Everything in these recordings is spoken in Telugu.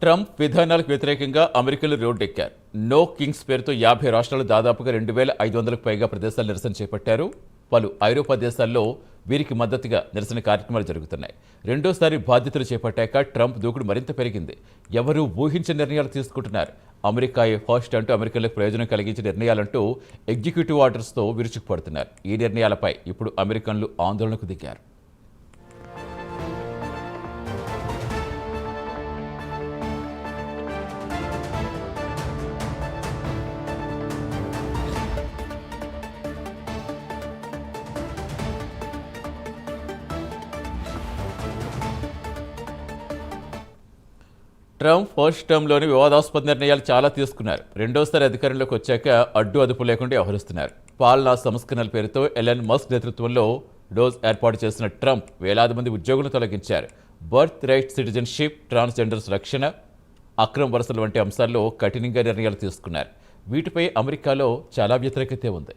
ట్రంప్ విధానాలకు వ్యతిరేకంగా అమెరికన్లు రోడ్డెక్కారు. నో కింగ్స్ పేరుతో 50 రాష్ట్రాలు దాదాపుగా 2,500కు పైగా ప్రదేశాలు నిరసన చేపట్టారు. పలు ఐరోపా దేశాల్లో వీరికి మద్దతుగా నిరసన కార్యక్రమాలు జరుగుతున్నాయి. రెండోసారి బాధ్యతలు చేపట్టాక ట్రంప్ దూకుడు మరింత పెరిగింది. ఎవరూ ఊహించని నిర్ణయాలు తీసుకుంటున్నారు. అమెరికాయే ఫస్ట్ అంటూ అమెరికన్లకు ప్రయోజనం కలిగించే నిర్ణయాలంటూ ఎగ్జిక్యూటివ్ ఆర్డర్స్తో విరుచుకుపడుతున్నారు. ఈ నిర్ణయాలపై ఇప్పుడు అమెరికన్లు ఆందోళనకు దిగారు. ట్రంప్ ఫస్ట్ టర్మ్లోని వివాదాస్పద నిర్ణయాలు చాలా తీసుకున్నారు. రెండోసారి అధికారంలోకి వచ్చాక అడ్డు అదుపు లేకుండా వ్యవహరిస్తున్నారు. పాలనా సంస్కరణల పేరుతో ఎలన్ మస్క్ నేతృత్వంలో డోజ్ ఏర్పాటు చేసిన ట్రంప్ వేలాది మంది ఉద్యోగులను తొలగించారు. బర్త్ రైట్, సిటిజన్షిప్, ట్రాన్స్జెండర్స్ రక్షణ, అక్రమ వలసల వంటి అంశాల్లో కఠినంగా నిర్ణయాలు తీసుకున్నారు. వీటిపై అమెరికాలో చాలా వ్యతిరేకత ఉంది.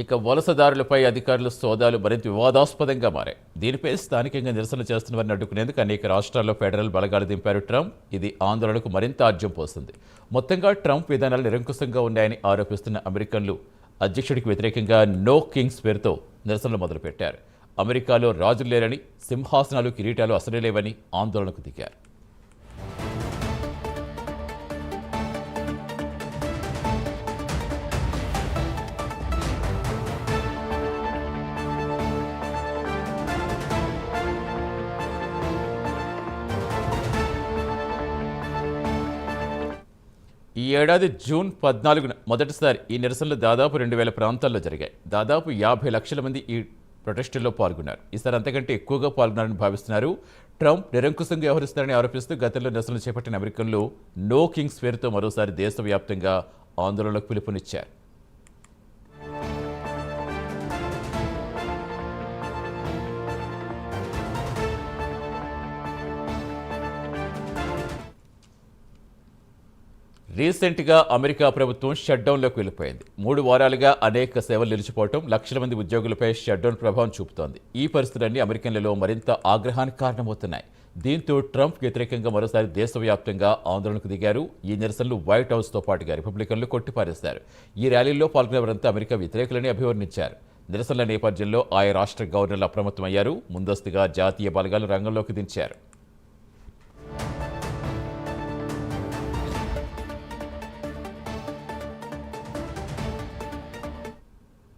ఇక వలసదారులపై అధికారుల సోదాలు మరింత వివాదాస్పదంగా మారాయి. దీనిపై స్థానికంగా నిరసన చేస్తున్నవారిని అడ్డుకునేందుకు అనేక రాష్ట్రాల్లో ఫెడరల్ బలగాలు దింపారు ట్రంప్. ఇది ఆందోళనకు మరింత ఆజ్యం పోస్తుంది. మొత్తంగా ట్రంప్ విధానాలు నిరంకుశంగా ఉన్నాయని ఆరోపిస్తున్న అమెరికన్లు అధ్యక్షుడికి వ్యతిరేకంగా నో కింగ్స్ పేరుతో నిరసనలు మొదలుపెట్టారు. అమెరికాలో రాజులు లేరని, సింహాసనాలు, కిరీటాలు అసలే లేవని ఆందోళనకు దిగారు. ఈ ఏడాది జూన్ 14న మొదటిసారి ఈ నిరసనలు దాదాపు 2,000 ప్రాంతాల్లో జరిగాయి. దాదాపు 50 లక్షల మంది ఈ ప్రొటెస్టుల్లో పాల్గొన్నారు. ఈసారి అంతకంటే ఎక్కువగా పాల్గొన్నారని భావిస్తున్నారు. ట్రంప్ నిరంకుశంగా వ్యవహరిస్తారని ఆరోపిస్తూ గతంలో నిరసనలు చేపట్టిన అమెరికన్లు నో కింగ్స్ పేరుతో మరోసారి దేశవ్యాప్తంగా ఆందోళనలకు పిలుపునిచ్చారు. రీసెంట్గా అమెరికా ప్రభుత్వం షట్డౌన్లోకి వెళ్ళిపోయింది. 3 వారాలుగా అనేక సేవలు నిలిచిపోవడం, లక్షల మంది ఉద్యోగులపై షట్డౌన్ ప్రభావం చూపుతోంది. ఈ పరిస్థితులన్నీ అమెరికన్లలో మరింత ఆగ్రహానికి కారణమవుతున్నాయి. దీంతో ట్రంప్ వ్యతిరేకంగా మరోసారి దేశవ్యాప్తంగా ఆందోళనకు దిగారు. ఈ నిరసనలు వైట్ హౌస్తో పాటుగా రిపబ్లికన్లు కొట్టిపారేశారు. ఈ ర్యాలీల్లో పాల్గొనేవారంతా అమెరికా వ్యతిరేకులని అభివర్ణించారు. నిరసనల నేపథ్యంలో ఆయా రాష్ట్ర గవర్నర్లు అప్రమత్తమయ్యారు. ముందస్తుగా జాతీయ బలగాలు రంగంలోకి దించారు.